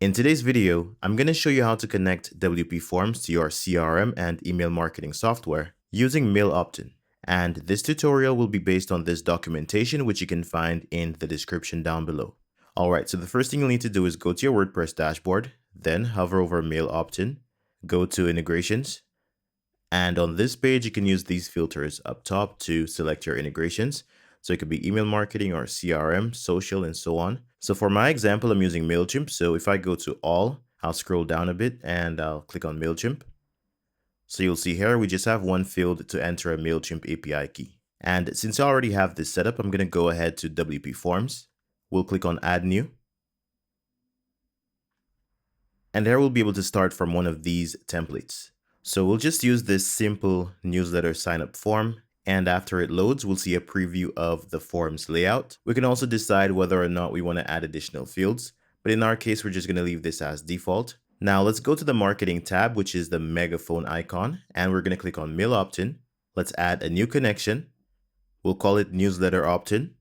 In today's video, I'm going to show you how to connect WPForms to your CRM and email marketing software using Mail Opt-in. And this tutorial will be based on this documentation, which you can find in the description down below. Alright, so the first thing you'll need to do is go to your WordPress dashboard, then hover over Mail Opt-in, go to Integrations, and on this page, you can use these filters up top to select your integrations. So it could be email marketing or CRM, social, and so on. So for my example, I'm using MailChimp. So if I go to all, I'll scroll down a bit and I'll click on MailChimp. So you'll see here, we just have one field to enter a MailChimp API key. And since I already have this set up, I'm going to go ahead to WPForms. We'll click on Add New. And there we'll be able to start from one of these templates. So we'll just use this simple newsletter sign up form. And after it loads, we'll see a preview of the form's layout. We can also decide whether or not we want to add additional fields. But in our case, we're just going to leave this as default. Now let's go to the marketing tab, which is the megaphone icon. And we're going to click on Mail Opt-in. Let's add a new connection. We'll call it Newsletter Opt-in.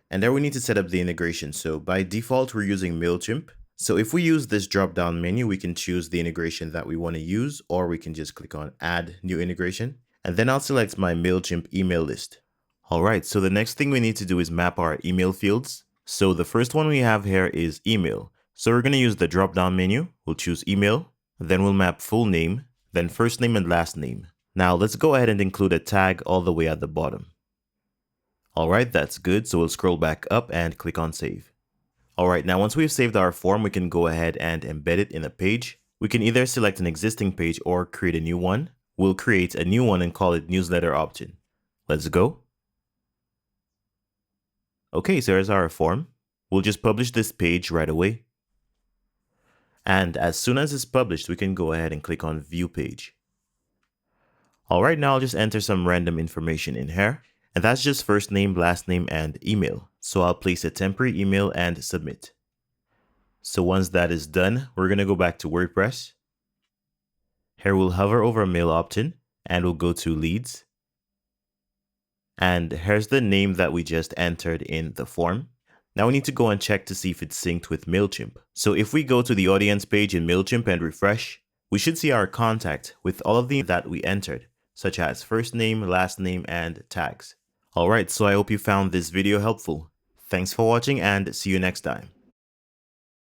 And there we need to set up the integration. So by default, we're using MailChimp. So if we use this drop-down menu, we can choose the integration that we want to use, or we can just click on Add New Integration. And then I'll select my MailChimp email list. All right, so the next thing we need to do is map our email fields. So the first one we have here is email. So we're going to use the drop-down menu. We'll choose email, then we'll map full name, then first name and last name. Now let's go ahead and include a tag all the way at the bottom. All right, that's good. So we'll scroll back up and click on Save. All right, now once we've saved our form, we can go ahead and embed it in a page. We can either select an existing page or create a new one. We'll create a new one and call it Newsletter Opt-in. Let's go. Okay, so here's our form. We'll just publish this page right away. And as soon as it's published, we can go ahead and click on View Page. All right, now I'll just enter some random information in here. And that's just first name, last name, and email. So I'll place a temporary email and submit. So once that is done, we're going to go back to WordPress. Here we'll hover over Mail Opt-in and we'll go to Leads. And here's the name that we just entered in the form. Now we need to go and check to see if it's synced with MailChimp. So if we go to the audience page in MailChimp and refresh, we should see our contact with all of the that we entered, such as first name, last name, and tags. Alright, so I hope you found this video helpful. Thanks for watching and see you next time.